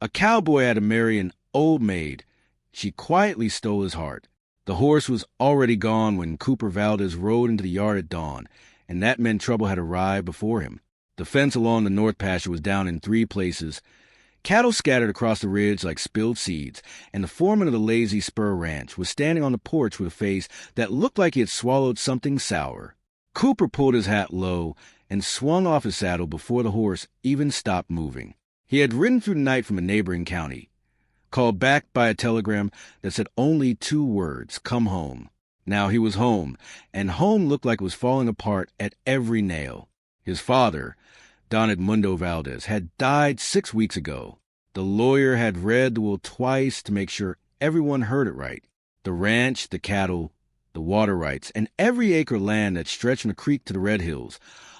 A cowboy had to marry an old maid. She quietly stole his heart. The horse was already gone when Cooper Valdez rode into the yard at dawn, and that meant trouble had arrived before him. The fence along the north pasture was down in 3 places. Cattle scattered across the ridge like spilled seeds, and the foreman of the Lazy Spur Ranch was standing on the porch with a face that looked like he had swallowed something sour. Cooper pulled his hat low and swung off his saddle before the horse even stopped moving. He had ridden through the night from a neighboring county, called back by a telegram that said only 2 words, "Come home." Now he was home, and home looked like it was falling apart at every nail. His father, Don Edmundo Valdez, had died 6 weeks ago. The lawyer had read the will twice to make sure everyone heard it right. The ranch, the cattle, the water rights, and every acre of land that stretched from the creek to the Red Hills,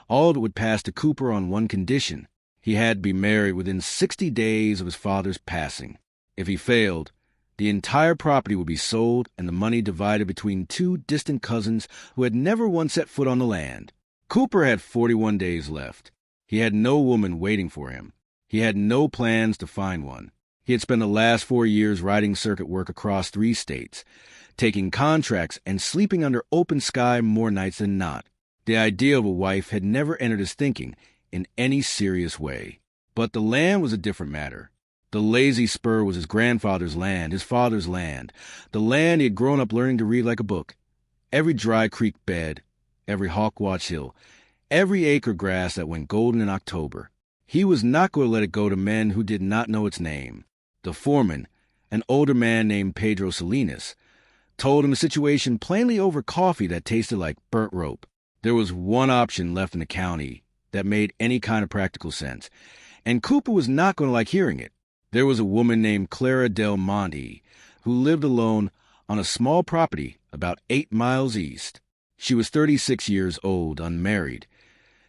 all of it would pass to Cooper on one condition. He had to be married within 60 days of his father's passing. If he failed, the entire property would be sold and the money divided between 2 distant cousins who had never once set foot on the land. Cooper had 41 days left. He had no woman waiting for him. He had no plans to find one. He had spent the last 4 years riding circuit work across 3 states, taking contracts and sleeping under open sky more nights than not. The idea of a wife had never entered his thinking in any serious way. But the land was a different matter. The Lazy Spur was his grandfather's land, his father's land, the land he had grown up learning to read like a book. Every dry creek bed, every hawkwatch hill, every acre grass that went golden in October. He was not going to let it go to men who did not know its name. The foreman, an older man named Pedro Salinas, told him the situation plainly over coffee that tasted like burnt rope. There was one option left in the county that made any kind of practical sense, and Cooper was not going to like hearing it. There was a woman named Clara Del Monte who lived alone on a small property about 8 miles east. She was 36 years old, unmarried,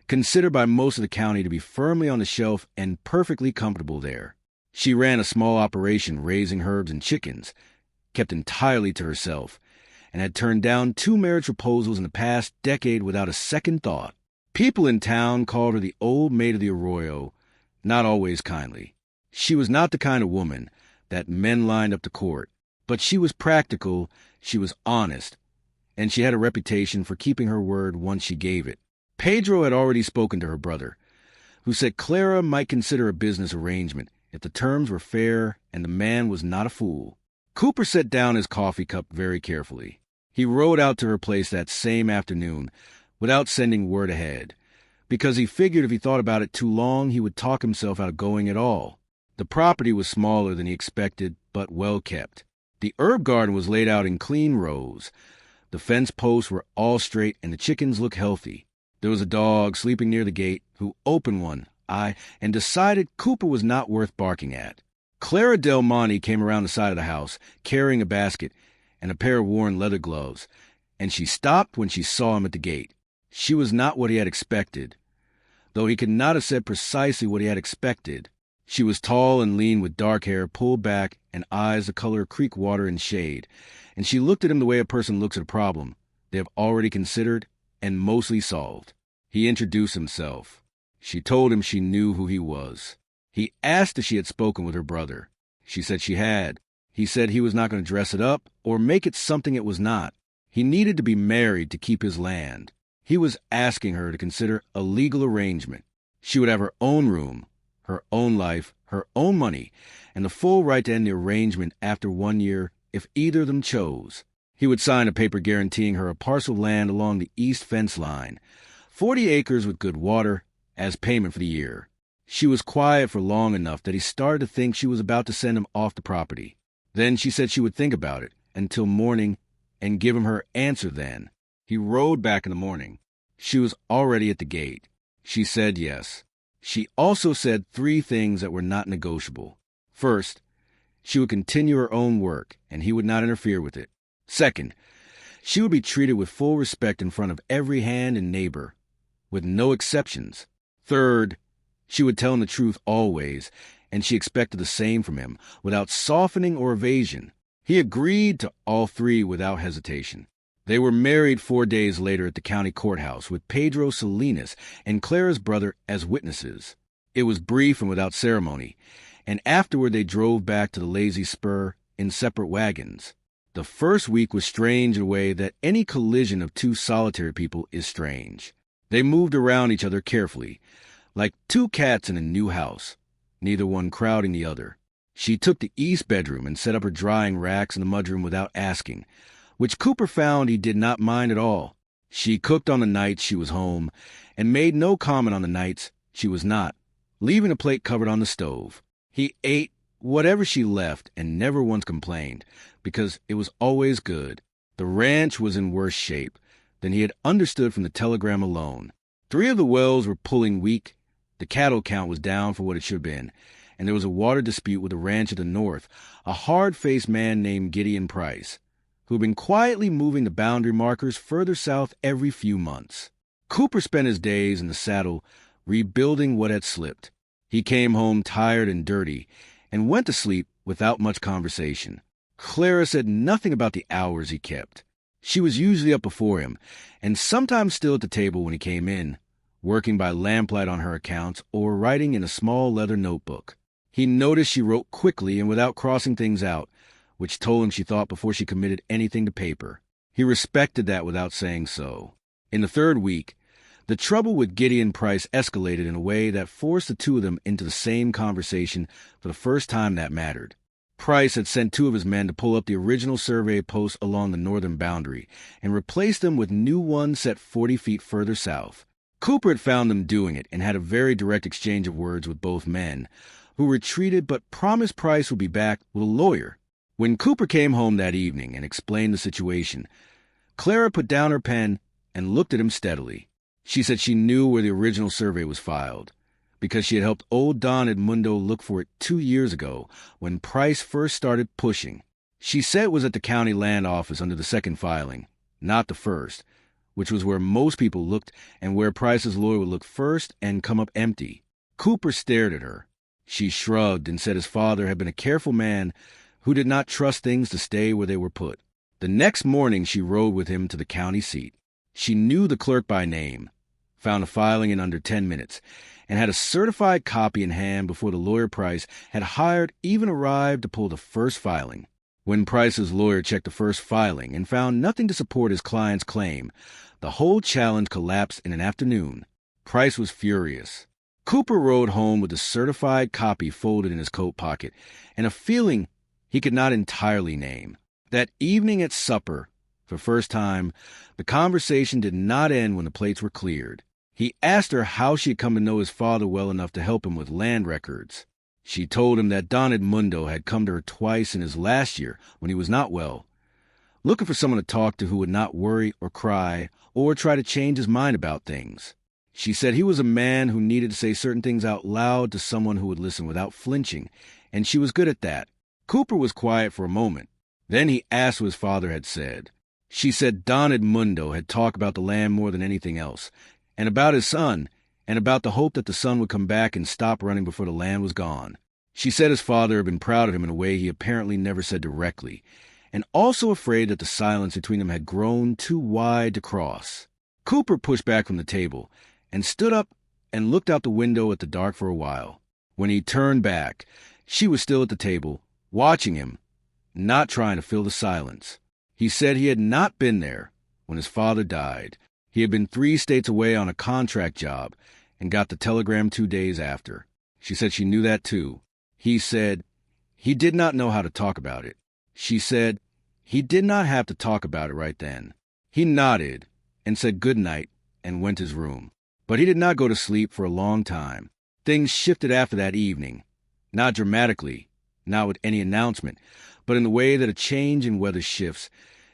considered by most of the county to be firmly on the shelf and perfectly comfortable there. She ran a small operation raising herbs and chickens, kept entirely to herself, and had turned down 2 marriage proposals in the past decade without a second thought. People in town called her the old maid of the arroyo, not always kindly. She was not the kind of woman that men lined up to court, but she was practical, she was honest, and she had a reputation for keeping her word once she gave it. Pedro had already spoken to her brother, who said Clara might consider a business arrangement if the terms were fair and the man was not a fool. Cooper set down his coffee cup very carefully. He rode out to her place that same afternoon without sending word ahead, because he figured if he thought about it too long, he would talk himself out of going at all. The property was smaller than he expected, but well kept. The herb garden was laid out in clean rows. The fence posts were all straight, and the chickens looked healthy. There was a dog sleeping near the gate who opened one eye and decided Cooper was not worth barking at. Clara Del Monte came around the side of the house, carrying a basket and a pair of worn leather gloves, and she stopped when she saw him at the gate. She was not what he had expected, though he could not have said precisely what he had expected. She was tall and lean with dark hair pulled back and eyes the color of creek water in shade, and she looked at him the way a person looks at a problem they have already considered and mostly solved. He introduced himself. She told him she knew who he was. He asked if she had spoken with her brother. She said she had. He said he was not going to dress it up or make it something it was not. He needed to be married to keep his land. He was asking her to consider a legal arrangement. She would have her own room, her own life, her own money, and the full right to end the arrangement after 1 year if either of them chose. He would sign a paper guaranteeing her a parcel of land along the east fence line, 40 acres with good water, as payment for the year. She was quiet for long enough that he started to think she was about to send him off the property. Then she said she would think about it until morning and give him her answer then. He rode back in the morning. She was already at the gate. She said yes. She also said 3 things that were not negotiable. First, she would continue her own work, and he would not interfere with it. Second, she would be treated with full respect in front of every hand and neighbor, with no exceptions. Third, she would tell him the truth always, and she expected the same from him, without softening or evasion. He agreed to all 3 without hesitation. They were married 4 days later at the county courthouse with Pedro Salinas and Clara's brother as witnesses. It was brief and without ceremony, and afterward they drove back to the lazy spur in separate wagons. The first week was strange in a way that any collision of two solitary people is strange. They moved around each other carefully, like two cats in a new house, neither one crowding the other. She took the east bedroom and set up her drying racks in the mudroom without asking, which Cooper found he did not mind at all. She cooked on the nights she was home and made no comment on the nights she was not, leaving a plate covered on the stove. He ate whatever she left and never once complained, because it was always good. The ranch was in worse shape than he had understood from the telegram alone. 3 of the wells were pulling weak, the cattle count was down for what it should have been, and there was a water dispute with the ranch at the north, a hard-faced man named Gideon Price, who had been quietly moving the boundary markers further south every few months. Cooper spent his days in the saddle rebuilding what had slipped. He came home tired and dirty and went to sleep without much conversation. Clara said nothing about the hours he kept. She was usually up before him, and sometimes still at the table when he came in, working by lamplight on her accounts or writing in a small leather notebook. He noticed she wrote quickly and without crossing things out, which told him she thought before she committed anything to paper. He respected that without saying so. In the 3rd week, the trouble with Gideon Price escalated in a way that forced the two of them into the same conversation for the first time that mattered. Price had sent 2 of his men to pull up the original survey posts along the northern boundary and replace them with new ones set 40 feet further south. Cooper had found them doing it and had a very direct exchange of words with both men, who retreated but promised Price would be back with a lawyer. When Cooper came home that evening and explained the situation, Clara put down her pen and looked at him steadily. She said she knew where the original survey was filed, because she had helped old Don Edmundo look for it 2 years ago when Price first started pushing. She said it was at the county land office under the 2nd filing, not the 1st, which was where most people looked and where Price's lawyer would look first and come up empty. Cooper stared at her. She shrugged and said his father had been a careful man who did not trust things to stay where they were put. The next morning she rode with him to the county seat. She knew the clerk by name, found a filing in under 10 minutes, and had a certified copy in hand before the lawyer Price had hired even arrived to pull the first filing. When Price's lawyer checked the first filing and found nothing to support his client's claim, the whole challenge collapsed in an afternoon. Price was furious. Cooper rode home with the certified copy folded in his coat pocket and a feeling he could not entirely name. That evening at supper, for the first time, the conversation did not end when the plates were cleared. He asked her how she had come to know his father well enough to help him with land records. She told him that Don Edmundo had come to her twice in his last year when he was not well, looking for someone to talk to who would not worry or cry or try to change his mind about things. She said he was a man who needed to say certain things out loud to someone who would listen without flinching, and she was good at that. Cooper was quiet for a moment. Then he asked what his father had said. She said Don Edmundo had talked about the land more than anything else, and about his son, and about the hope that the son would come back and stop running before the land was gone. She said his father had been proud of him in a way he apparently never said directly, and also afraid that the silence between them had grown too wide to cross. Cooper pushed back from the table and stood up and looked out the window at the dark for a while. When he turned back, she was still at the table, watching him, not trying to fill the silence. He said he had not been there when his father died. He had been 3 states away on a contract job and got the telegram 2 days after. She said she knew that too. He said he did not know how to talk about it. She said he did not have to talk about it right then. He nodded and said good night and went to his room. But he did not go to sleep for a long time. Things shifted after that evening. Not dramatically, not with any announcement, but in the way that a change in weather shifts.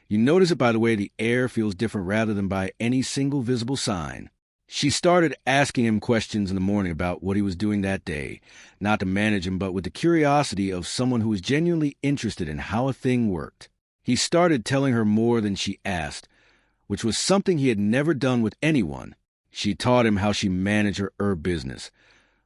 You notice it by the way the air feels different rather than by any single visible sign. She started asking him questions in the morning about what he was doing that day, not to manage him, but with the curiosity of someone who was genuinely interested in how a thing worked. He started telling her more than she asked, which was something he had never done with anyone. She taught him how she managed her herb business,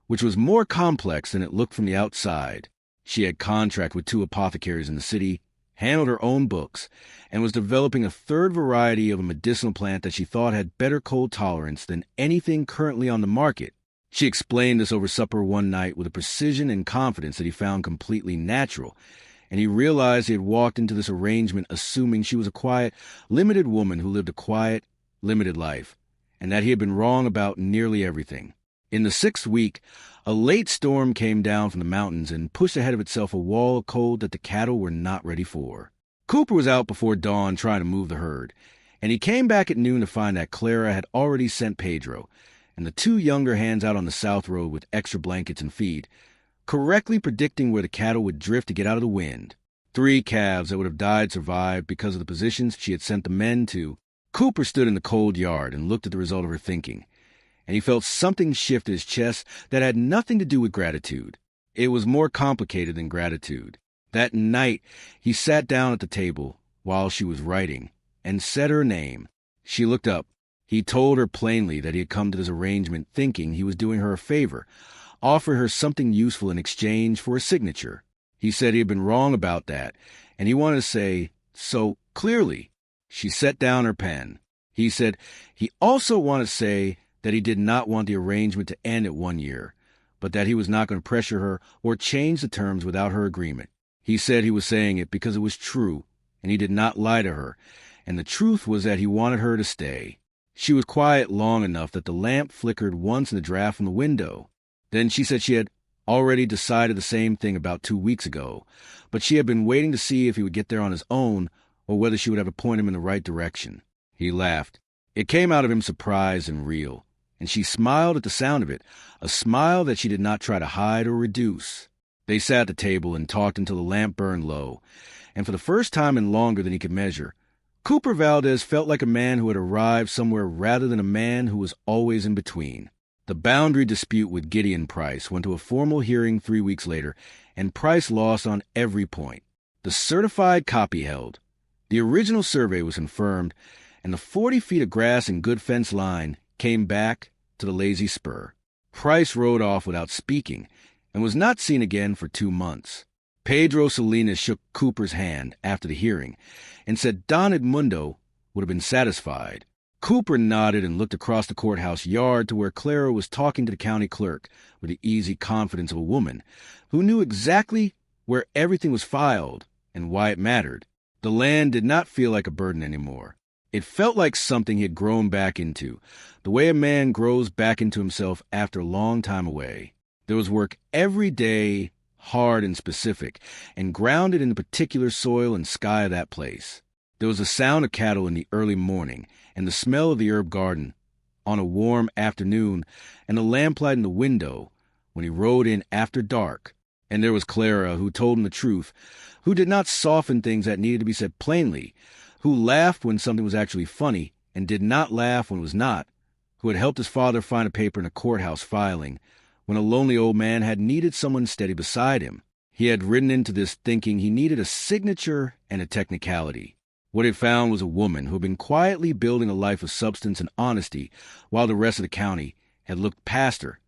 which was more complex than it looked from the outside. She had contract with 2 apothecaries in the city, handled her own books, and was developing a 3rd variety of a medicinal plant that she thought had better cold tolerance than anything currently on the market. She explained this over supper one night with a precision and confidence that he found completely natural, and he realized he had walked into this arrangement assuming she was a quiet, limited woman who lived a quiet, limited life, and that he had been wrong about nearly everything. In the 6th week, a late storm came down from the mountains and pushed ahead of itself a wall of cold that the cattle were not ready for. Cooper was out before dawn trying to move the herd, and he came back at noon to find that Clara had already sent Pedro and the 2 younger hands out on the south road with extra blankets and feed, correctly predicting where the cattle would drift to get out of the wind. 3 calves that would have died survived because of the positions she had sent the men to. Cooper stood in the cold yard and looked at the result of her thinking, and he felt something shift in his chest that had nothing to do with gratitude. It was more complicated than gratitude. That night, he sat down at the table while she was writing and said her name. She looked up. He told her plainly that he had come to this arrangement thinking he was doing her a favor, offered her something useful in exchange for a signature. He said he had been wrong about that, and he wanted to say so clearly. She set down her pen. He said he also wanted to say that he did not want the arrangement to end at 1 year, but that he was not going to pressure her or change the terms without her agreement. He said he was saying it because it was true, and he did not lie to her, and the truth was that he wanted her to stay. She was quiet long enough that the lamp flickered once in the draft from the window. Then she said she had already decided the same thing about 2 weeks ago, but she had been waiting to see if he would get there on his own or whether she would have to point him in the right direction. He laughed. It came out of him surprised and real, and she smiled at the sound of it, a smile that she did not try to hide or reduce. They sat at the table and talked until the lamp burned low, and for the first time in longer than he could measure, Cooper Valdez felt like a man who had arrived somewhere rather than a man who was always in between. The boundary dispute with Gideon Price went to a formal hearing 3 weeks later, and Price lost on every point. The certified copy held. The original survey was confirmed, and the 40 feet of grass and good fence line came back to the lazy spur. Price rode off without speaking and was not seen again for 2 months. Pedro Salinas shook Cooper's hand after the hearing and said Don Edmundo would have been satisfied. Cooper nodded and looked across the courthouse yard to where Clara was talking to the county clerk with the easy confidence of a woman who knew exactly where everything was filed and why it mattered. The land did not feel like a burden anymore. It felt like something he had grown back into, the way a man grows back into himself after a long time away. There was work every day, hard and specific, and grounded in the particular soil and sky of that place. There was the sound of cattle in the early morning, and the smell of the herb garden on a warm afternoon, and the lamplight in the window when he rode in after dark. And there was Clara, who told him the truth, who did not soften things that needed to be said plainly, who laughed when something was actually funny and did not laugh when it was not, who had helped his father find a paper in a courthouse filing when a lonely old man had needed someone steady beside him. He had ridden into this thinking he needed a signature and a technicality. What he found was a woman who had been quietly building a life of substance and honesty while the rest of the county had looked past her,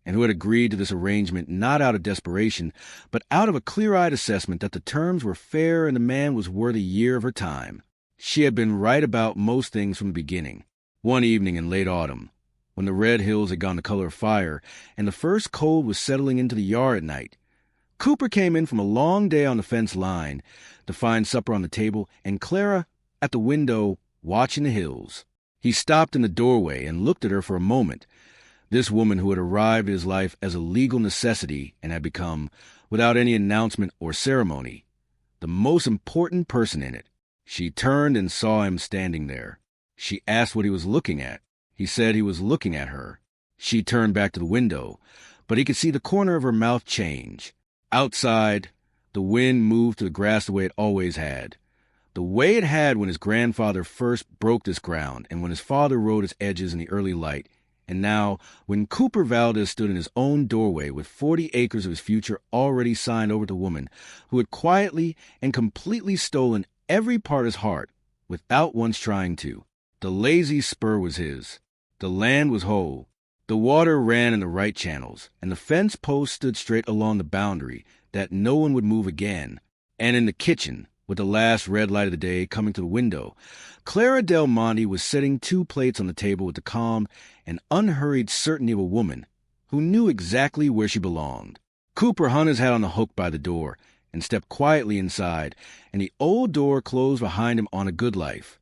and who had agreed to this arrangement not out of desperation, but out of a clear-eyed assessment that the terms were fair and the man was worth a year of her time. She had been right about most things from the beginning. One evening in late autumn, when the red hills had gone the color of fire and the first cold was settling into the yard at night, Cooper came in from a long day on the fence line to find supper on the table and Clara at the window watching the hills. He stopped in the doorway and looked at her for a moment. This woman who had arrived in his life as a legal necessity and had become, without any announcement or ceremony, the most important person in it. She turned and saw him standing there. She asked what he was looking at. He said he was looking at her. She turned back to the window, but he could see the corner of her mouth change. Outside, the wind moved to the grass the way it always had. The way it had when his grandfather first broke this ground and when his father rode its edges in the early light, and now when Cooper Valdez stood in his own doorway with 40 acres of his future already signed over to a woman who had quietly and completely stolen every part of his heart without once trying to. The lazy spur was his. The land was whole. The water ran in the right channels, and the fence post stood straight along the boundary that no one would move again. And in the kitchen, with the last red light of the day coming to the window, Clara Del Monte was setting 2 plates on the table with the calm and unhurried certainty of a woman who knew exactly where she belonged. Cooper hung his hat on the hook by the door and stepped quietly inside, and the old door closed behind him on a good life.